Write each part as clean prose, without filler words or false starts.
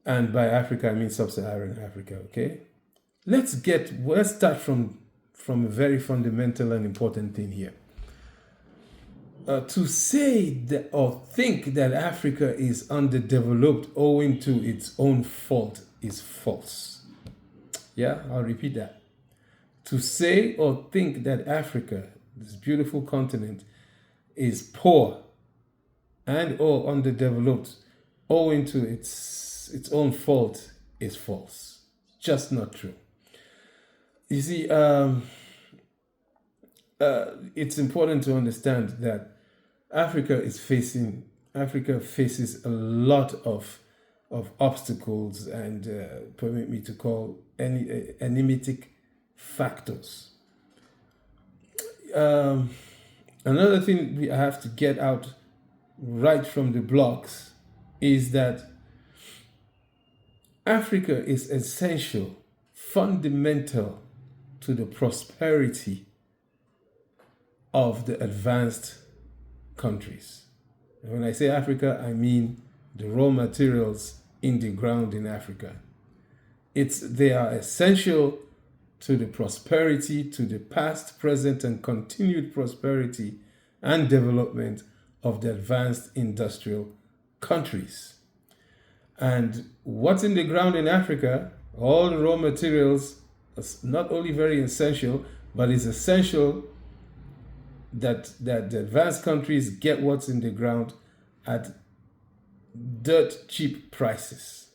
And by Africa, I mean sub-Saharan Africa, okay? Let's start from a very fundamental and important thing here. To say that or think that Africa is underdeveloped owing to its own fault is false. Yeah, I'll repeat that. To say or think that Africa, this beautiful continent, is poor and or underdeveloped owing to its own fault is false. Just not true. You see, it's important to understand that Africa faces a lot of obstacles and permit me to call any anemitic factors. Another thing we have to get out right from the blocks is that Africa is essential, fundamental to the prosperity of the advanced countries. And when I say Africa, I mean the raw materials in the ground in Africa. They are essential to the prosperity, to the past, present, and continued prosperity and development of the advanced industrial countries. And what's in the ground in Africa, all the raw materials, is not only very essential, but it's essential that the advanced countries get what's in the ground at dirt cheap prices.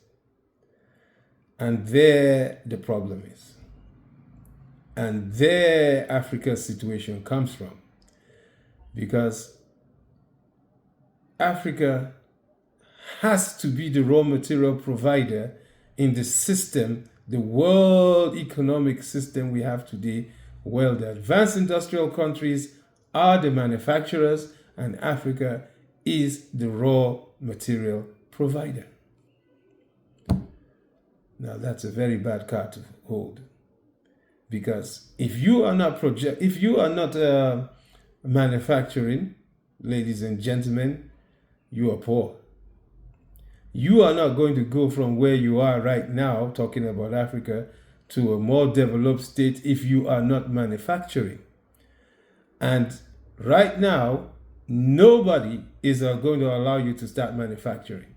And there the problem is. And there Africa's situation comes from. Because Africa has to be the raw material provider in the system, the world economic system we have today, where the advanced industrial countries are the manufacturers and Africa is the raw material provider. Now that's a very bad card to hold, because if you are not manufacturing, ladies and gentlemen, you are poor. You are not going to go from where you are right now, talking about Africa, to a more developed state if you are not manufacturing. And right now, nobody is going to allow you to start manufacturing.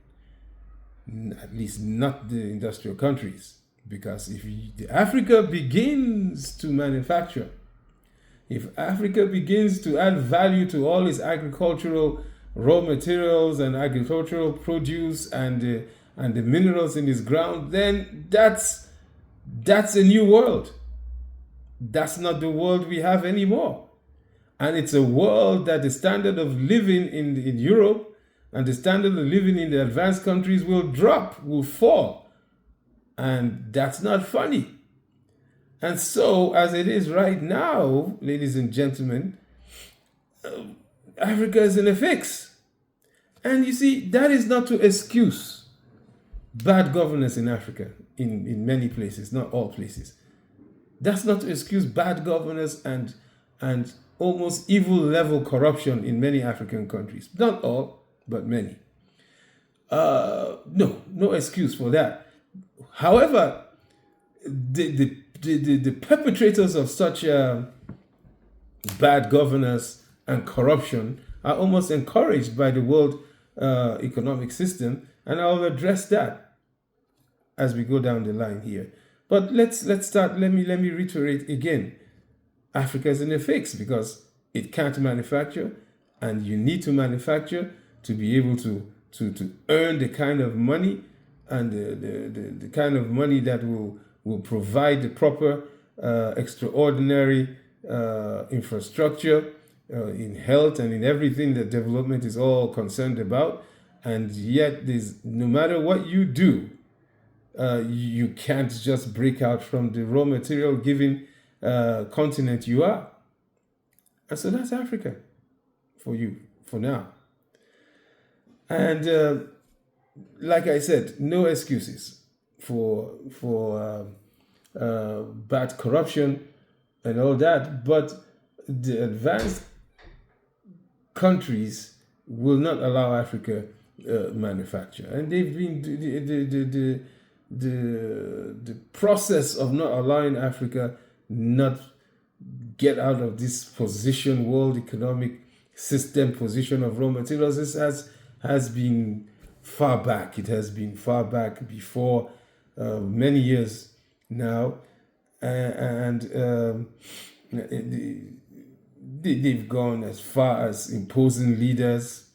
At least not the industrial countries. Because if Africa begins to manufacture, if Africa begins to add value to all its agricultural raw materials and agricultural produce and the minerals in its ground, then that's a new world. That's not the world we have anymore. And it's a world that the standard of living in Europe and the standard of living in the advanced countries will drop, will fall. And that's not funny. And so, as it is right now, ladies and gentlemen, Africa is in a fix. And you see, that is not to excuse bad governance in Africa, in many places, not all places. That's not to excuse bad governance and almost evil level corruption in many African countries. Not all, but many. No excuse for that. However, the perpetrators of such bad governance and corruption are almost encouraged by the world economic system, and I'll address that as we go down the line here. But let's start. Let me reiterate again. Africa is in a fix because it can't manufacture, and you need to manufacture to be able to earn the kind of money and the kind of money that will provide the proper extraordinary infrastructure in health and in everything that development is all concerned about. And yet, no matter what you do, you can't just break out from the raw material given continent you are. And so that's Africa for you, for now. And like I said, no excuses for bad corruption and all that, but the advanced countries will not allow Africa manufacture, and they've been the process of not allowing Africa not get out of this position, world economic system position of raw materials. This has been far back. It has been far back before many years now, and they've gone as far as imposing leaders,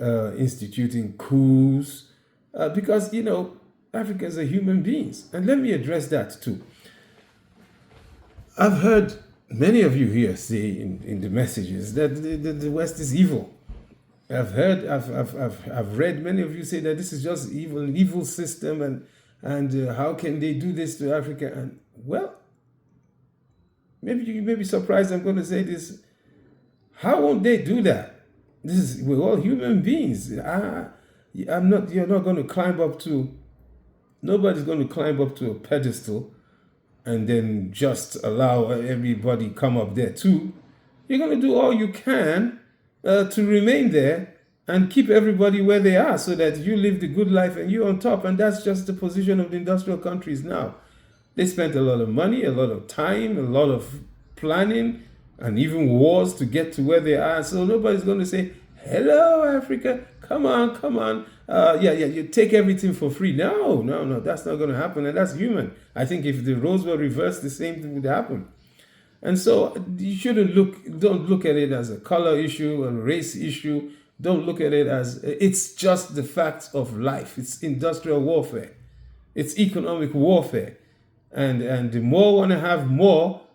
instituting coups, because Africans are human beings. And let me address that too. I've heard many of you here say in the messages that the West is evil. I've read many of you say that this is just evil, an evil system, and how can they do this to Africa? And well, maybe you may be surprised I'm going to say this. How won't they do that? We're all human beings. You're not going to climb up to. Nobody's going to climb up to a pedestal and then just allow everybody come up there too. You're going to do all you can to remain there and keep everybody where they are so that you live the good life and you're on top. And that's just the position of the industrial countries now. They spent a lot of money, a lot of time, a lot of planning, and even wars to get to where they are. So nobody's going to say, hello, Africa, come on. You take everything for free. No, that's not going to happen. And that's human. I think if the roles were reversed, the same thing would happen. And so you don't look at it as a color issue, a race issue. Don't look at it as, it's just the facts of life. It's industrial warfare. It's economic warfare. And the more want to have more,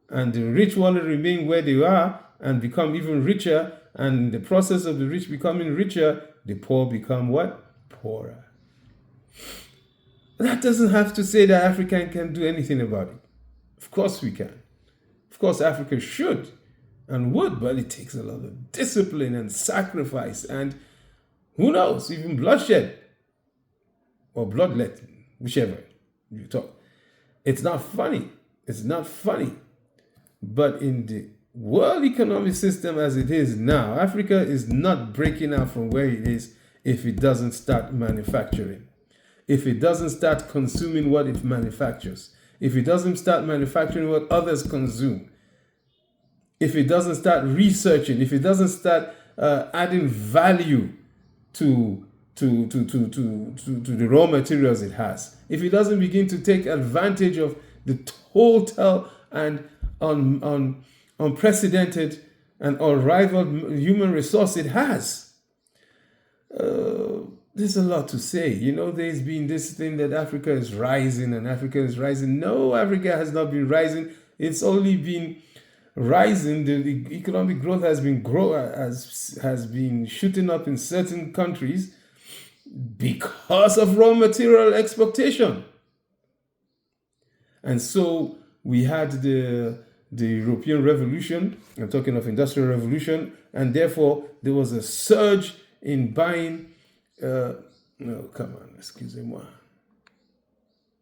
and the rich want to remain where they are and become even richer, and in the process of the rich becoming richer, the poor become what? Poorer. That doesn't have to say that Africa can do anything about it. Of course we can. Of course Africa should and would, but it takes a lot of discipline and sacrifice and who knows, even bloodshed or bloodletting, whichever you talk. It's not funny. But in the world economic system as it is now, Africa is not breaking out from where it is if it doesn't start manufacturing, if it doesn't start consuming what it manufactures, if it doesn't start manufacturing what others consume, if it doesn't start researching, if it doesn't start adding value to the raw materials it has, if it doesn't begin to take advantage of the total and unprecedented and unrivaled human resource it has. There's a lot to say. There's been this thing that Africa is rising and Africa is rising. No, Africa has not been rising. It's only been rising. The economic growth has been shooting up in certain countries because of raw material exportation. And so we had the European Revolution, I'm talking of Industrial Revolution, and therefore there was a surge in buying, excusez-moi.